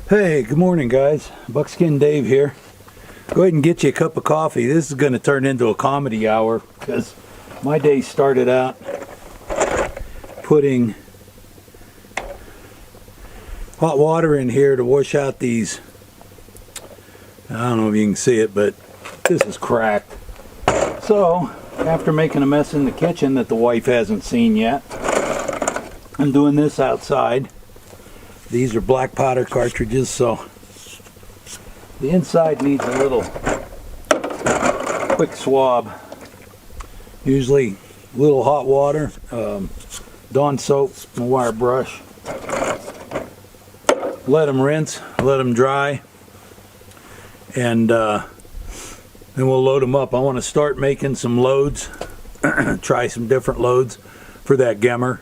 Hey, good morning guys. Buckskin Dave here. Go ahead and get you a cup of coffee. This is going to turn into a comedy hour because my day started out putting hot water in here to wash out these, I don't know if you can see it, but this is cracked. So after making a mess in the kitchen that the wife hasn't seen yet, I'm doing this outside. These are black powder cartridges, so the inside needs a little quick swab. Usually a little hot water, Dawn soap, and a wire brush. Let them rinse, let them dry, and then we'll load them up. I want to start making some loads, try some different loads for that gemmer.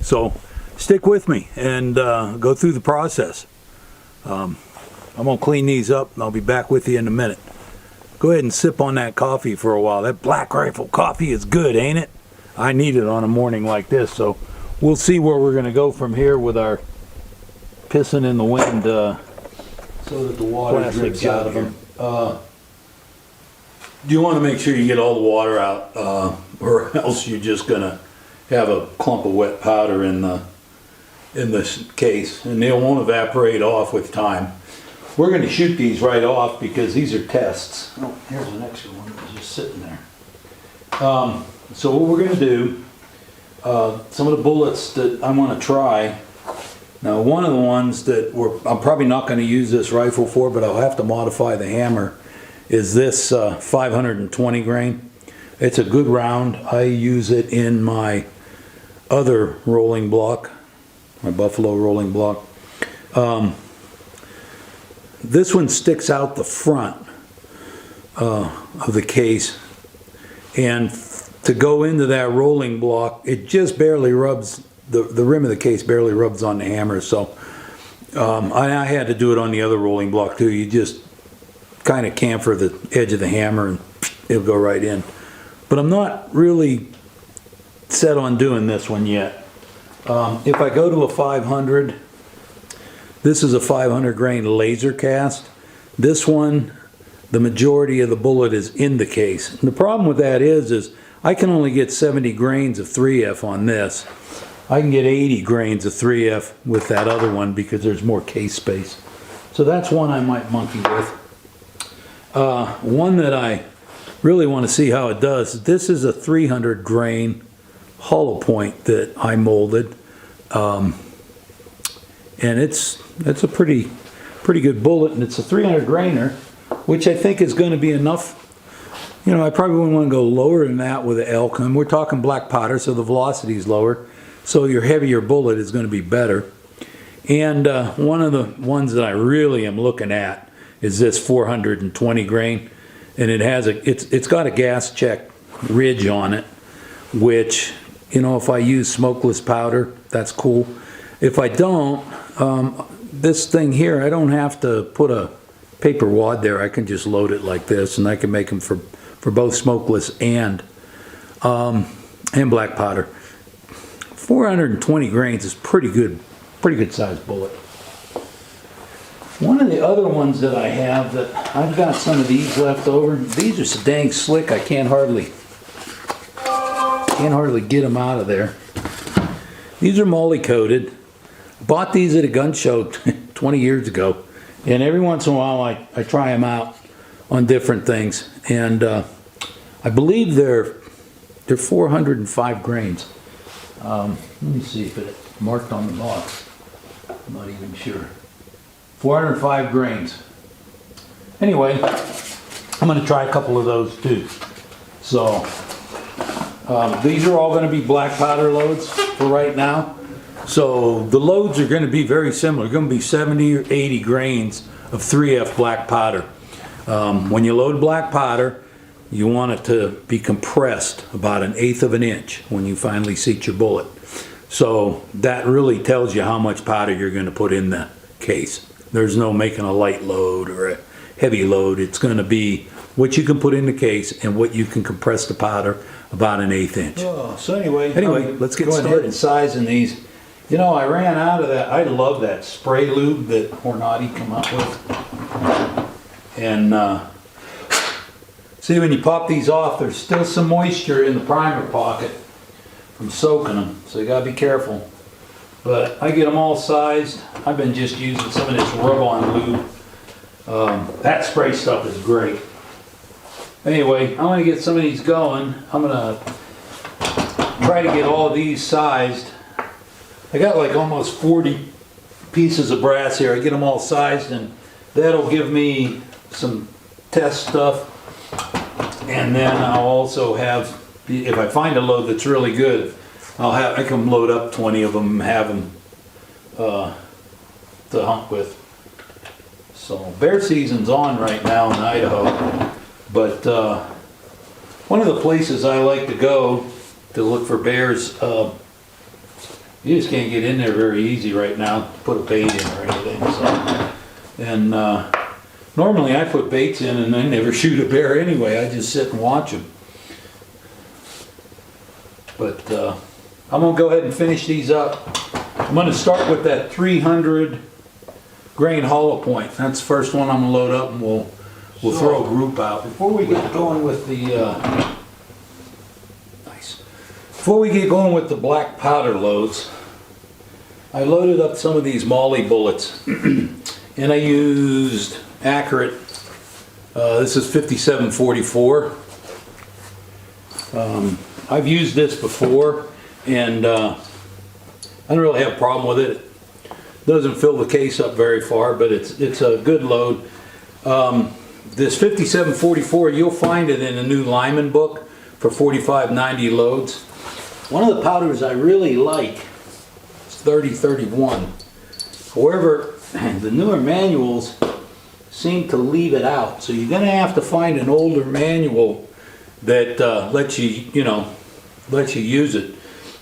So stick with me and go through the process. I'm going to clean these up and I'll be back with you in a minute. Go ahead and sip on that coffee for a while. That Black Rifle coffee is good, ain't it? I need it on a morning like this, so we'll see where we're going to go from here with our pissing in the wind so that the water drips out of them. You want to make sure you get all the water out or else you're just going to have a clump of wet powder in this case, and they won't evaporate off with time. We're going to shoot these right off because these are tests. Oh, here's an extra one that's just sitting there. So what we're going to do, some of the bullets that I want to try. Now, one of the ones that I'm probably not going to use this rifle for, but I'll have to modify the hammer, is this 520 grain. It's a good round. I use it in my other rolling block, my Buffalo rolling block. This one sticks out the front of the case, and to go into that rolling block, it just barely rubs, the rim of the case barely rubs on the hammer. So I had to do it on the other rolling block too. You just kind of camfer the edge of the hammer and it'll go right in. But I'm not really set on doing this one yet. If I go to a 500, this is a 500 grain laser cast. This one, the majority of the bullet is in the case. And the problem with that is I can only get 70 grains of 3F on this. I can get 80 grains of 3F with that other one because there's more case space. So that's one I might monkey with. One that I really want to see how it does. This is a 300 grain hollow point that I molded, and it's a pretty good bullet, and it's a 300 grainer, which I think is going to be enough. You know, I probably wouldn't want to go lower than that with the elk, and we're talking black powder, so the velocity is lower, so your heavier bullet is going to be better. And one of the ones that I really am looking at is this 420 grain, and it's got a gas check ridge on it, which, you know, if I use smokeless powder, that's cool. If I don't, this thing here, I don't have to put a paper wad there. I can just load it like this, and I can make them for both smokeless and black powder. 420 grains is pretty good sized bullet. One of the other ones that I have, that I've got some of these left over. These are so dang slick, I can't hardly get them out of there. These are moly coated. Bought these at a gun show 20 years ago, and every once in a while I try them out on different things, and I believe they're 405 grains. Let me see if it's marked on the box. I'm not even sure. 405 grains. Anyway, I'm going to try a couple of those too. So these are all going to be black powder loads for right now. So the loads are going to be very similar. They're going to be 70 or 80 grains of 3F black powder. When you load black powder, you want it to be compressed about 1/8 of an inch when you finally seat your bullet. So that really tells you how much powder you're going to put in the case. There's no making a light load or a heavy load. It's going to be what you can put in the case and what you can compress the powder about 1/8 inch. Oh, so anyway, let's get going started. ahead and sizing these. You know, I ran out of that. I love that spray lube that Hornady come up with. And see, when you pop these off, there's still some moisture in the primer pocket from soaking them. So you gotta be careful. But I get them all sized. I've been just using some of this rub-on lube. That spray stuff is great. Anyway, I want to get some of these going. I'm gonna try to get all of these sized. I got like almost 40 pieces of brass here. I get them all sized, and that'll give me some test stuff. And then I'll also have, if I find a load that's really good, I can load up 20 of them and have them to hunt with. So bear season's on right now in Idaho, but one of the places I like to go to look for bears, you just can't get in there very easy right now to put a bait in or anything. So, and normally I put baits in and I never shoot a bear anyway. I just sit and watch them. But I'm going to go ahead and finish these up. I'm going to start with that 300 grain hollow point. That's the first one I'm going to load up, and we'll throw a group out. Before we get going with the Before we get going with the black powder loads, I loaded up some of these Molly bullets, and I used Accurate. This is 5744. I've used this before, and I don't really have a problem with it. It doesn't fill the case up very far, but it's a good load. This 5744, you'll find it in a new Lyman book for 4590 loads. One of the powders I really like is 3031. However, the newer manuals seem to leave it out, so you're going to have to find an older manual that lets you use it.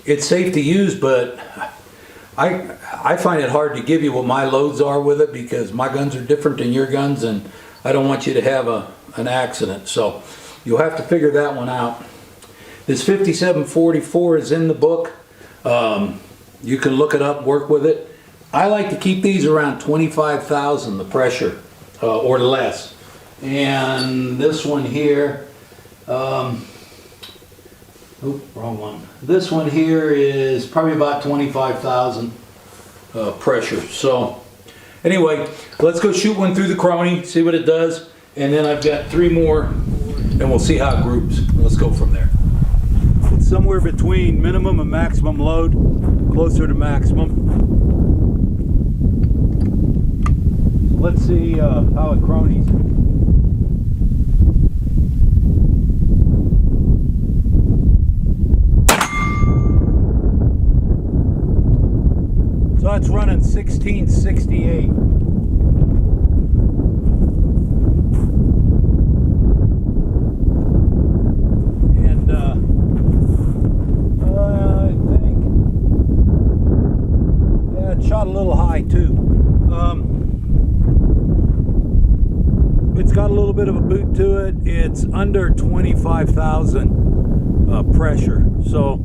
It's safe to use, but I find it hard to give you what my loads are with it, because my guns are different than your guns, and I don't want you to have an accident. So you'll have to figure that one out. This 5744 is in the book. You can look it up, work with it. I like to keep these around 25,000, the pressure, or less. And this one here, wrong one. This one here is probably about 25,000 pressure. So anyway, let's go shoot one through the Crony, see what it does, and then I've got 3 more, and we'll see how it groups. Let's go from there. It's somewhere between minimum and maximum load, closer to maximum. Let's see how it cronies. So it's running 1668. And I think, yeah, it shot a little high too. It's got a little bit of a boot to it. It's under 25,000 pressure. So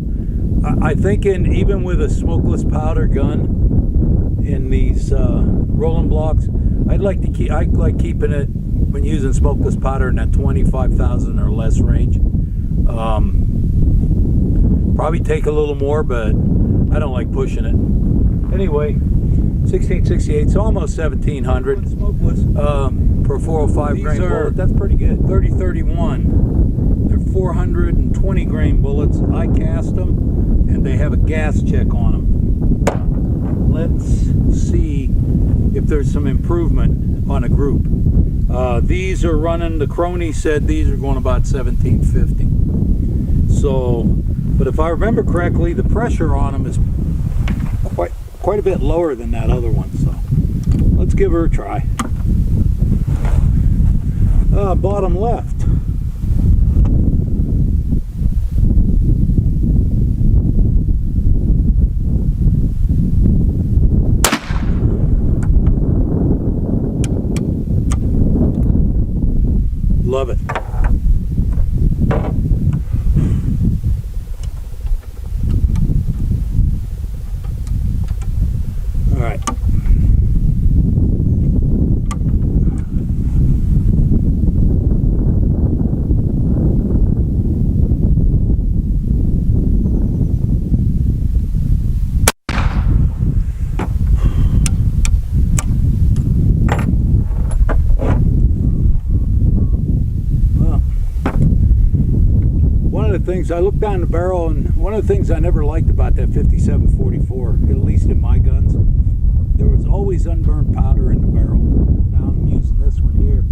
I think even with a smokeless powder gun in these rolling blocks, I like keeping it, when using smokeless powder, in that 25,000 or less range. Probably take a little more, but I don't like pushing it. Anyway, 1668, so almost 1700. Smokeless for 405 grain bullet. That's pretty good. 3031. They're 420 grain bullets. I cast them, and they have a gas check on them. Let's see if there's some improvement on a group. These are running, the Crony said these are going about 1750. So, but if I remember correctly, the pressure on them is quite a bit lower than that other one. So let's give her a try. Bottom left. Love it. the things, I looked down the barrel, and one of the things I never liked about that 5744, at least in my guns, there was always unburned powder in the barrel. Now I'm using this one here,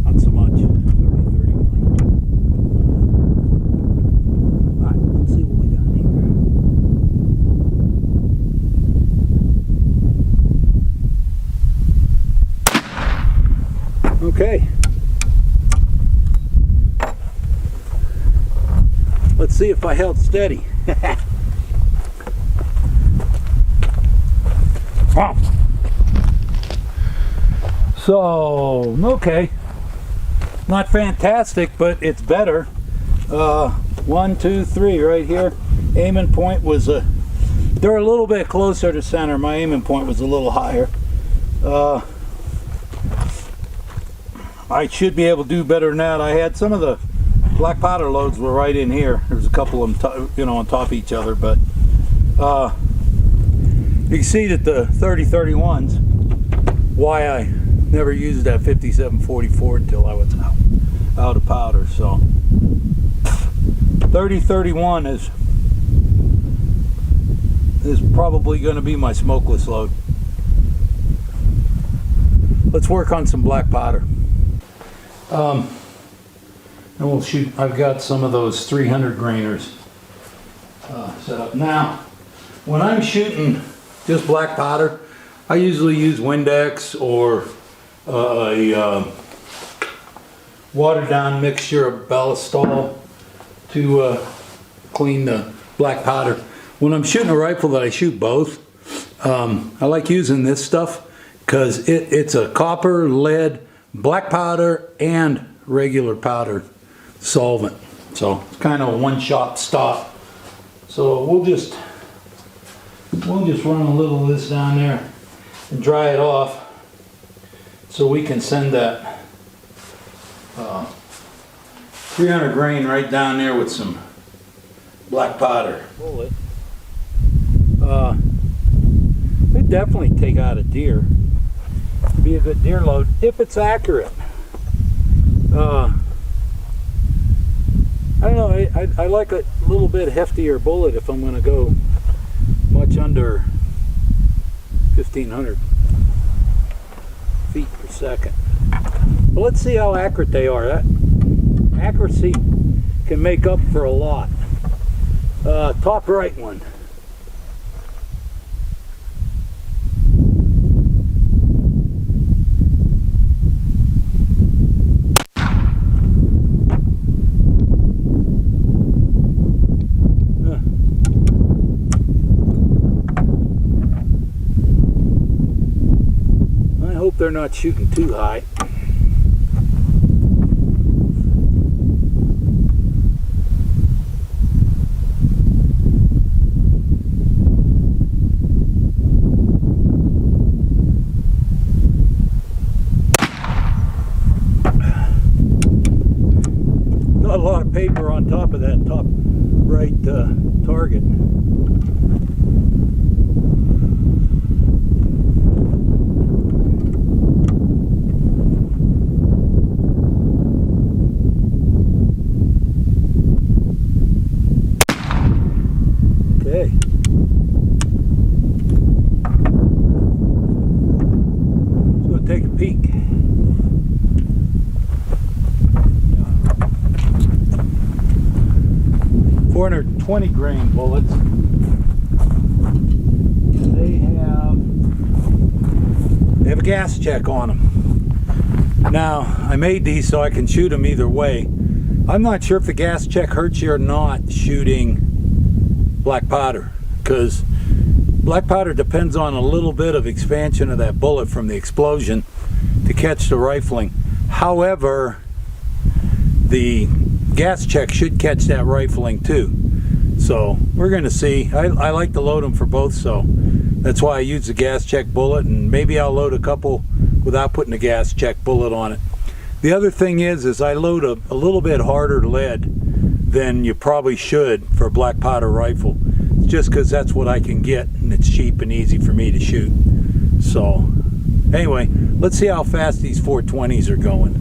not so much. 3031. All right, let's see what we got here. Okay. Let's see if I held steady. Wow. So, okay. Not fantastic, but it's better. 1, 2, 3 right here. Aiming point was they're a little bit closer to center. My aiming point was a little higher. I should be able to do better than that. I had some of the black powder loads were right in here. There's a couple of them, you know, on top of each other, but you can see that the 3031s, why I never used that 5744 until I was out of powder. So 3031 is probably going to be my smokeless load. Let's work on some black powder. And we'll shoot. I've got some of those 300 grainers set up. Now, when I'm shooting just black powder, I usually use Windex or a watered down mixture of Ballistol to clean the black powder. When I'm shooting a rifle that I shoot both, I like using this stuff because it's a copper, lead, black powder, and regular powder solvent. So it's kind of a one-shot stop. So we'll just run a little of this down there and dry it off so we can send that 300 grain right down there with some black powder. It'd definitely take out a deer. It'd be a good deer load if it's accurate. I don't know, I like a little bit heftier bullet if I'm going to go much under 1500 feet per second. But let's see how accurate they are. That accuracy can make up for a lot. Top right one. They're not shooting too high. Not a lot of paper on top of that top right target. Take a peek. 420 grain bullets. They have a gas check on them. Now, I made these so I can shoot them either way. I'm not sure if the gas check hurts you or not shooting black powder, because black powder depends on a little bit of expansion of that bullet from the explosion to catch the rifling. However, the gas check should catch that rifling too. So we're going to see. I like to load them for both, so that's why I use the gas check bullet, and maybe I'll load a couple without putting a gas check bullet on it. The other thing is I load a little bit harder lead than you probably should for a black powder rifle, just because that's what I can get, and it's cheap and easy for me to shoot. So anyway, let's see how fast these 420s are going.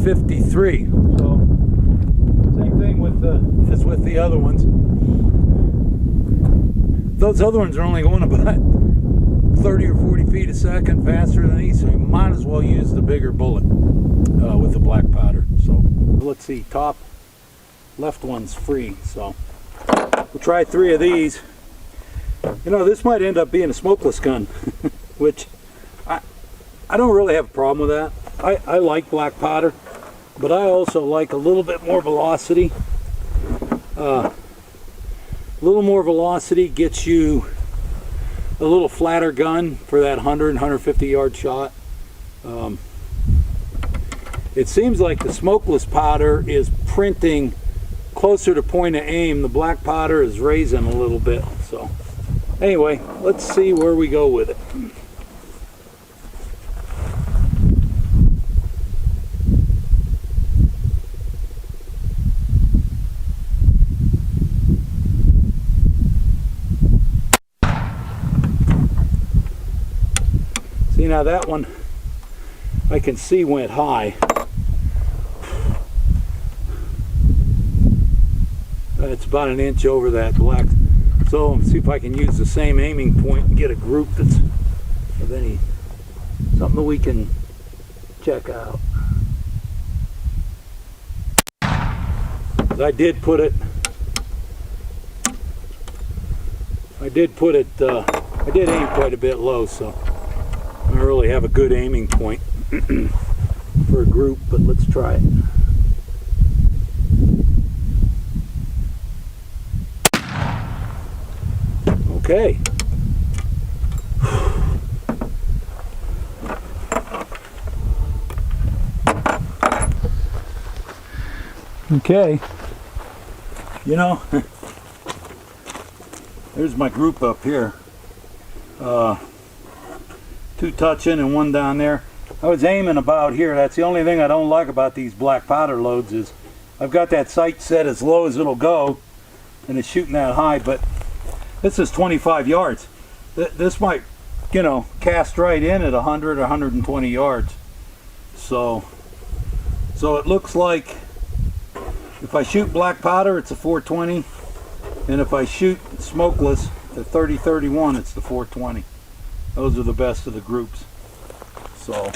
53. So same thing with as with the other ones. Those other ones are only going about 30 or 40 feet a second faster than these, so you might as well use the bigger bullet with the black powder. So let's see, top left one's free, so we'll try 3 of these. You know, this might end up being a smokeless gun, which I don't really have a problem with that. I like black powder, but I also like a little bit more velocity. A little more velocity gets you a little flatter gun for that 100 and 150 yard shot. It seems like the smokeless powder is printing closer to point of aim. The black powder is raising a little bit. So anyway, let's see where we go with it. See, now that one I can see went high. It's about an inch over that black. So let's see if I can use the same aiming point and get a group that's of any, something that we can check out. I did aim quite a bit low, so I don't really have a good aiming point for a group, but let's try it. Okay. Okay. You know, there's my group up here. 2 touching and 1 down there. I was aiming about here. That's the only thing I don't like about these black powder loads is I've got that sight set as low as it'll go and it's shooting that high, but this is 25 yards. This might, you know, cast right in at 100 or 120 yards. So it looks like if I shoot black powder, it's a 420, and if I shoot smokeless at 30-31, it's the 420. Those are the best of the groups. So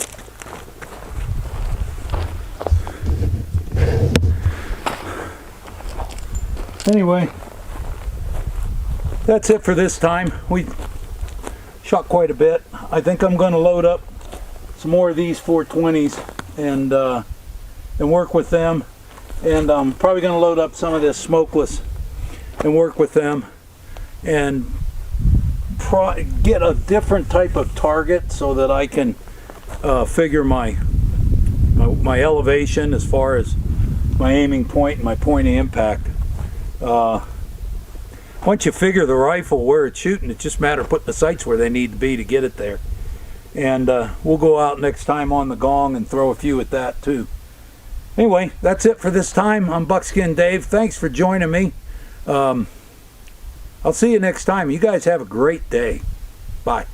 anyway, that's it for this time. We shot quite a bit. I think I'm going to load up some more of these 420s and work with them. And I'm probably going to load up some of this smokeless and work with them and get a different type of target so that I can figure my elevation as far as my aiming point and my point of impact. Once you figure the rifle where it's shooting, it's just a matter of putting the sights where they need to be to get it there. And we'll go out next time on the gong and throw a few at that too. Anyway, that's it for this time. I'm Buckskin Dave. Thanks for joining me. I'll see you next time. You guys have a great day. Bye.